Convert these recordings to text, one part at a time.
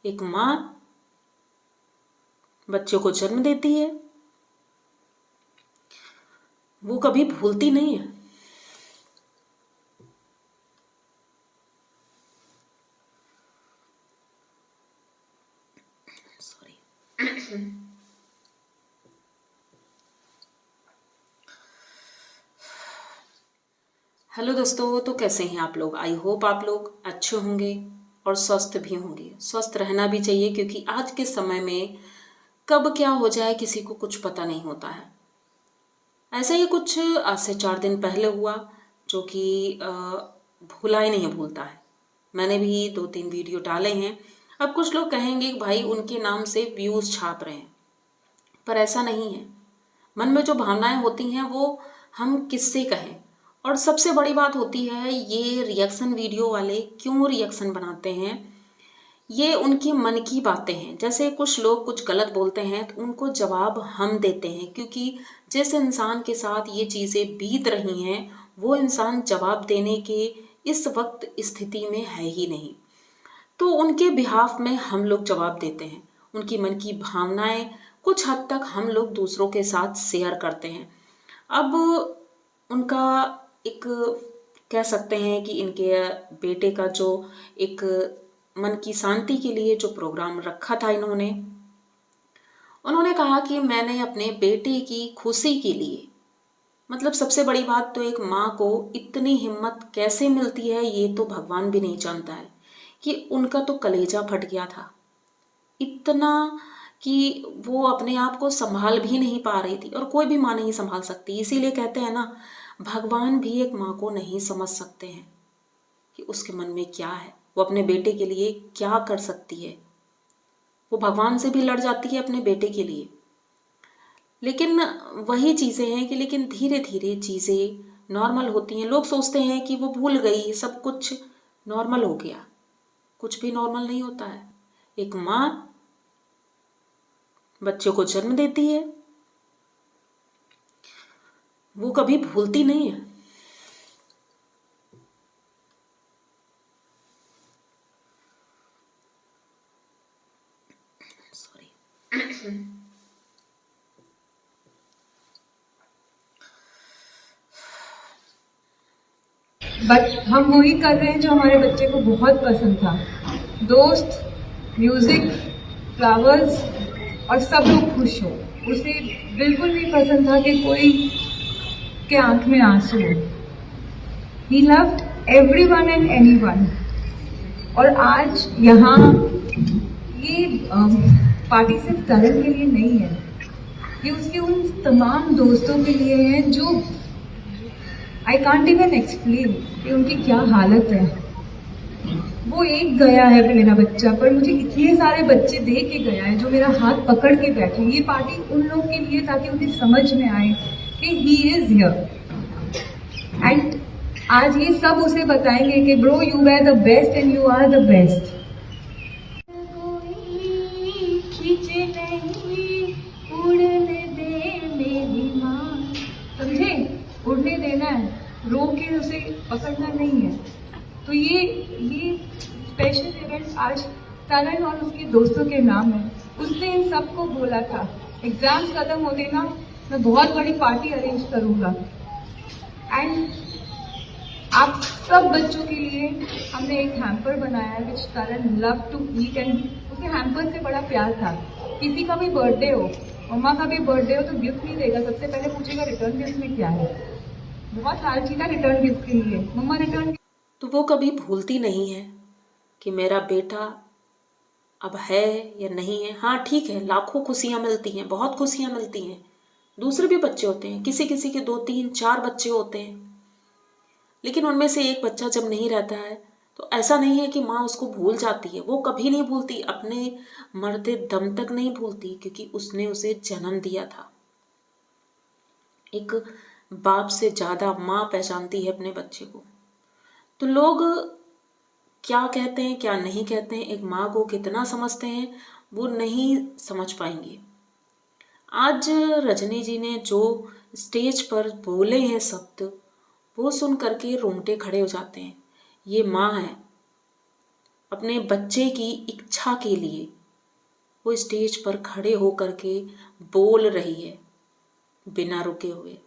एक माँ बच्चों को जन्म देती है, वो कभी भूलती नहीं है। सॉरी। हेलो दोस्तों, तो कैसे हैं आप लोग? आई होप आप लोग अच्छे होंगे और स्वस्थ भी होंगे। स्वस्थ रहना भी चाहिए क्योंकि आज के समय में कब क्या हो जाए किसी को कुछ पता नहीं होता है। ऐसे ही कुछ आज से 4 दिन पहले हुआ जो कि भूला ही नहीं भूलता है। मैंने भी 2-3 वीडियो डाले हैं। अब कुछ लोग कहेंगे कि भाई उनके नाम से व्यूज़ छाप रहे हैं, पर ऐसा नहीं है। मन में जो भावनाएं होती हैं वो हम किससे कहें। और सबसे बड़ी बात होती है, ये रिएक्शन वीडियो वाले क्यों रिएक्शन बनाते हैं, ये उनकी मन की बातें हैं। जैसे कुछ लोग कुछ गलत बोलते हैं तो उनको जवाब हम देते हैं, क्योंकि जिस इंसान के साथ ये चीज़ें बीत रही हैं वो इंसान जवाब देने के इस वक्त स्थिति में है ही नहीं। तो उनके बिहाफ में हम लोग जवाब देते हैं। उनकी मन की भावनाएं कुछ हद तक हम लोग दूसरों के साथ शेयर करते हैं। अब उनका एक कह सकते हैं कि इनके बेटे का जो एक मन की शांति के लिए जो प्रोग्राम रखा था उन्होंने कहा कि मैंने अपने बेटे की खुशी के लिए, मतलब सबसे बड़ी बात तो एक माँ को इतनी हिम्मत कैसे मिलती है ये तो भगवान भी नहीं जानता है, कि उनका तो कलेजा फट गया था इतना कि वो अपने आप को संभाल भी नहीं पा रही थी। और कोई भी माँ नहीं संभाल सकती। इसीलिए कहते हैं ना, भगवान भी एक माँ को नहीं समझ सकते हैं कि उसके मन में क्या है, वो अपने बेटे के लिए क्या कर सकती है। वो भगवान से भी लड़ जाती है अपने बेटे के लिए। लेकिन वही चीज़ें हैं कि लेकिन धीरे धीरे चीज़ें नॉर्मल होती हैं। लोग सोचते हैं कि वो भूल गई, सब कुछ नॉर्मल हो गया। कुछ भी नॉर्मल नहीं होता है। एक माँ बच्चों को जन्म देती है, वो कभी भूलती नहीं है। सॉरी। बट हम वही कर रहे हैं जो हमारे बच्चे को बहुत पसंद था। दोस्त, म्यूजिक, फ्लावर्स और सब लोग खुश हो। उसे बिल्कुल नहीं पसंद था कि कोई के आंख में आंसू हो। He loved everyone and anyone. और आज यहाँ ये पार्टी सिर्फ करण के लिए नहीं है, ये उसके उन तमाम दोस्तों के लिए है जो आई कांट इवन एक्सप्लेन कि उनकी क्या हालत है। वो एक गया है मेरा बच्चा, पर मुझे इतने सारे बच्चे दे के गया है जो मेरा हाथ पकड़ के बैठे। ये पार्टी उन लोग के लिए ताकि उन्हें समझ में आए कि ही इज हियर। एंड आज ये सब उसे बताएंगे कि bro, you are the best and you are the best. समझे? उड़ने देना है, रो के उसे पकड़ना नहीं है। तो ये स्पेशल इवेंट आज करण और उसके दोस्तों के नाम है। उसने इन सबको बोला था एग्जाम्स खत्म होते ना मैं बहुत बड़ी पार्टी अरेंज करूंगा। एंड आप सब बच्चों के लिए हमने एक हैम्पर बनाया है विच करण लव टू ईट। एंड उसे हैम्पर से बड़ा प्यार था। किसी का भी बर्थडे हो, मम्मा का भी बर्थडे हो, तो गिफ्ट नहीं देगा, सबसे पहले पूछेगा रिटर्न गिफ्ट में क्या है। बहुत लालची था रिटर्न गिफ्ट के लिए। मम्मा रिटर्न। तो वो कभी भूलती नहीं है कि मेरा बेटा अब है या नहीं है। हाँ ठीक है, लाखों खुशियाँ मिलती हैं, बहुत खुशियाँ मिलती हैं। दूसरे भी बच्चे होते हैं, किसी किसी के 2-3-4 बच्चे होते हैं, लेकिन उनमें से एक बच्चा जब नहीं रहता है तो ऐसा नहीं है कि माँ उसको भूल जाती है। वो कभी नहीं भूलती, अपने मरते दम तक नहीं भूलती, क्योंकि उसने उसे जन्म दिया था। एक बाप से ज़्यादा माँ पहचानती है अपने बच्चे को। तो लोग क्या कहते हैं क्या नहीं कहते हैं, एक माँ को कितना समझते हैं, वो नहीं समझ पाएंगे। आज रजनी जी ने जो स्टेज पर बोले हैं शब्द, वो सुन करके रोंगटे खड़े हो जाते हैं। ये माँ है, अपने बच्चे की इच्छा के लिए वो स्टेज पर खड़े होकर के बोल रही है बिना रुके हुए।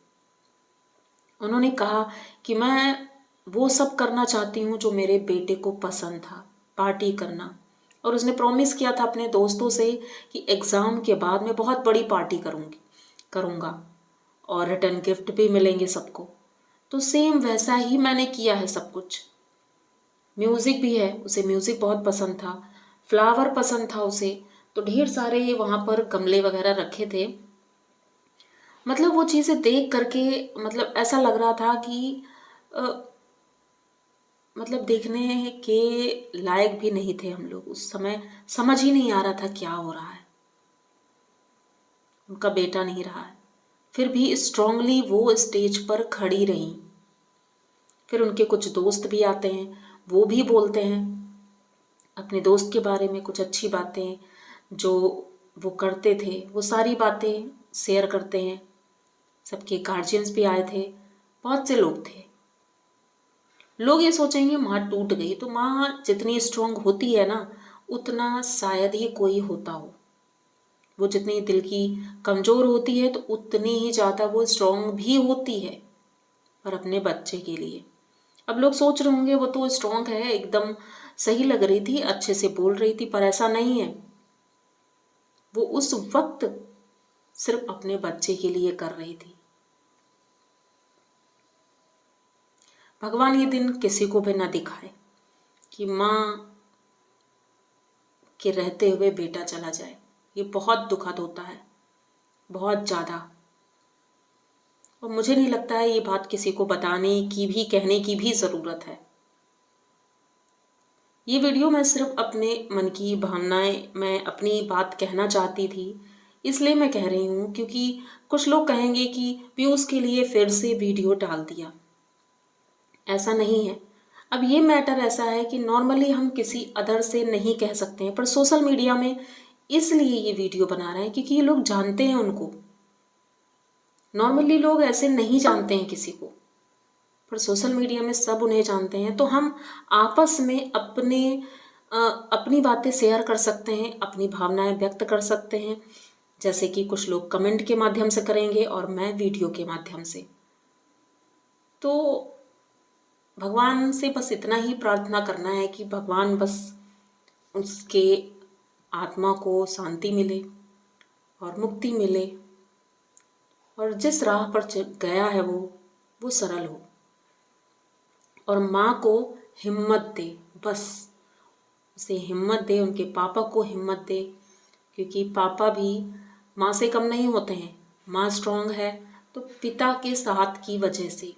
उन्होंने कहा कि मैं वो सब करना चाहती हूँ जो मेरे बेटे को पसंद था, पार्टी करना। और उसने प्रॉमिस किया था अपने दोस्तों से कि एग्ज़ाम के बाद मैं बहुत बड़ी पार्टी करूँगा और रिटर्न गिफ्ट भी मिलेंगे सबको। तो सेम वैसा ही मैंने किया है सब कुछ। म्यूज़िक भी है, उसे म्यूज़िक बहुत पसंद था, फ्लावर पसंद था उसे, तो ढेर सारे वहाँ पर गमले वगैरह रखे थे। मतलब वो चीज़ें देख करके मतलब ऐसा लग रहा था कि अ, मतलब देखने के लायक भी नहीं थे हम लोग उस समय। समझ ही नहीं आ रहा था क्या हो रहा है। उनका बेटा नहीं रहा है, फिर भी स्ट्रांगली वो स्टेज पर खड़ी रहीं। फिर उनके कुछ दोस्त भी आते हैं, वो भी बोलते हैं अपने दोस्त के बारे में कुछ अच्छी बातें जो वो करते थे, वो सारी बातें शेयर करते हैं। सबके गार्जियंस भी आए थे, बहुत से लोग थे। लोग ये सोचेंगे माँ टूट गई, तो माँ जितनी स्ट्रांग होती है ना उतना शायद ही कोई होता हो। वो जितनी दिल की कमज़ोर होती है तो उतनी ही ज़्यादा वो स्ट्रांग भी होती है, पर अपने बच्चे के लिए। अब लोग सोच रहे होंगे वो तो स्ट्रांग है, एकदम सही लग रही थी, अच्छे से बोल रही थी, पर ऐसा नहीं है। वो उस वक्त सिर्फ अपने बच्चे के लिए कर रही थी। भगवान ये दिन किसी को भी ना दिखाए कि माँ के रहते हुए बेटा चला जाए। ये बहुत दुखद होता है, बहुत ज़्यादा। और मुझे नहीं लगता है ये बात किसी को बताने की भी, कहने की भी ज़रूरत है। ये वीडियो मैं सिर्फ अपने मन की भावनाएं, मैं अपनी बात कहना चाहती थी, इसलिए मैं कह रही हूँ। क्योंकि कुछ लोग कहेंगे कि व्यूज़ के लिए फिर से वीडियो डाल दिया। ऐसा नहीं है। अब ये मैटर ऐसा है कि नॉर्मली हम किसी अदर से नहीं कह सकते हैं, पर सोशल मीडिया में इसलिए ये वीडियो बना रहे हैं क्योंकि ये लोग जानते हैं उनको। नॉर्मली लोग ऐसे नहीं जानते हैं किसी को, पर सोशल मीडिया में सब उन्हें जानते हैं। तो हम आपस में अपनी बातें शेयर कर सकते हैं, अपनी भावनाएं व्यक्त कर सकते हैं, जैसे कि कुछ लोग कमेंट के माध्यम से करेंगे और मैं वीडियो के माध्यम से। तो भगवान से बस इतना ही प्रार्थना करना है कि भगवान बस उसके आत्मा को शांति मिले और मुक्ति मिले, और जिस राह पर गया है वो सरल हो, और माँ को हिम्मत दे, बस उसे हिम्मत दे, उनके पापा को हिम्मत दे। क्योंकि पापा भी माँ से कम नहीं होते हैं। माँ स्ट्रांग है तो पिता के साथ की वजह से,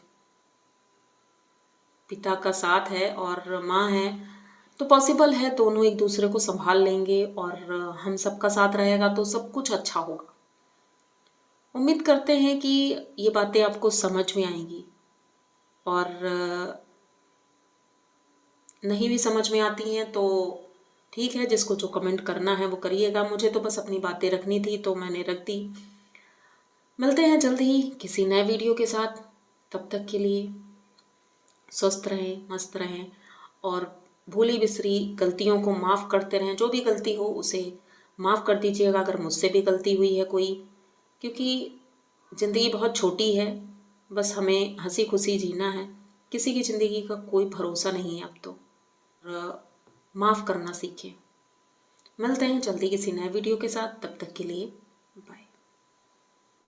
पिता का साथ है और माँ है तो पॉसिबल है दोनों एक दूसरे को संभाल लेंगे, और हम सबका साथ रहेगा तो सब कुछ अच्छा होगा। उम्मीद करते हैं कि ये बातें आपको समझ में आएंगी, और नहीं भी समझ में आती हैं तो ठीक है, जिसको जो कमेंट करना है वो करिएगा। मुझे तो बस अपनी बातें रखनी थी तो मैंने रख दी। मिलते हैं जल्द ही किसी नए वीडियो के साथ। तब तक के लिए स्वस्थ रहें, मस्त रहें, और भूली बिसरी गलतियों को माफ़ करते रहें। जो भी गलती हो उसे माफ़ कर दीजिएगा, अगर मुझसे भी गलती हुई है कोई। क्योंकि ज़िंदगी बहुत छोटी है, बस हमें हंसी खुशी जीना है। किसी की ज़िंदगी का कोई भरोसा नहीं है अब तो। माफ़ करना सीखें। मिलते हैं जल्दी किसी नए वीडियो के साथ, तब तक के लिए बाय।